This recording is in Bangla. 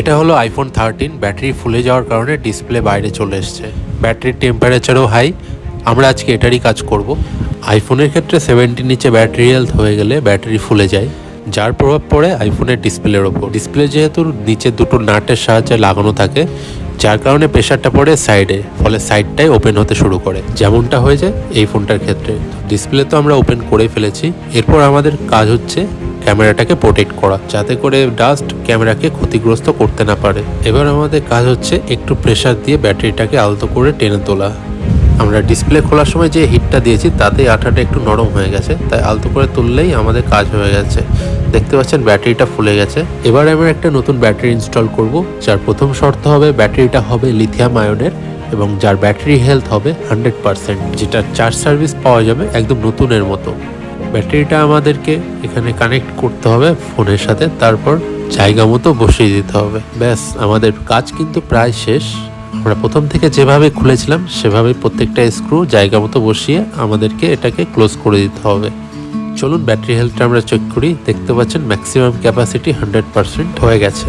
এটা হলো আইফোন 13। ব্যাটারি ফুলে যাওয়ার কারণে ডিসপ্লে বাইরে চলে এসছে। ব্যাটারির টেম্পারেচারও হাই। আমরা আজকে এটারই কাজ করব। আইফোনের ক্ষেত্রে 70 নিচে ব্যাটারি হেলথ হয়ে গেলে ব্যাটারি ফুলে যায়, যার প্রভাব পড়ে আইফোনের ডিসপ্লের ওপর। ডিসপ্লে যেহেতু নিচে দুটো নাটের সাহায্যে লাগানো থাকে, যার কারণে প্রেশারটা পড়ে সাইডে, ফলে সাইডটাই ওপেন হতে শুরু করে, যেমনটা হয়ে যায় এই ফোনটার ক্ষেত্রে। ডিসপ্লে তো আমরা ওপেন করে ফেলেছি। এরপর আমাদের কাজ হচ্ছে ক্যামেরাটাকে প্রোটেক্ট করা, যাতে করে ডাস্ট ক্যামেরাকে ক্ষতিগ্রস্ত করতে না পারে। এবার আমাদের কাজ হচ্ছে একটু প্রেসার দিয়ে ব্যাটারিটাকে আলতো করে টেনে তোলা। আমরা ডিসপ্লে খোলার সময় যে হিটটা দিয়েছি তাতেই আঠাটা একটু নরম হয়ে গেছে, তাই আলতো করে তুললেই আমাদের কাজ হয়ে গেছে। দেখতে পাচ্ছেন ব্যাটারিটা ফুলে গেছে। এবার আমরা একটা নতুন ব্যাটারি ইনস্টল করব, যার প্রথম শর্ত হবে ব্যাটারিটা হবে লিথিয়াম আয়নের এবং যার ব্যাটারি হেলথ হবে 100%, যেটা চার্জ সার্ভিস পাওয়া যাবে একদম নতুনের মতো। ব্যাটারিটা আমাদেরকে এখানে কানেক্ট করতে হবে ফোনের সাথে, তারপর জায়গা মতো বসিয়ে দিতে হবে। ব্যাস, আমাদের কাজ কিন্তু প্রায় শেষ। আমরা প্রথম থেকে যেভাবে খুলেছিলাম সেভাবে প্রত্যেকটা স্ক্রু জায়গা মতো বসিয়ে আমাদেরকে এটাকে ক্লোজ করে দিতে হবে। চলুন ব্যাটারি হেলথটা আমরা চেক করি। দেখতে পাচ্ছেন ম্যাক্সিমাম ক্যাপাসিটি 100% হয়ে গেছে।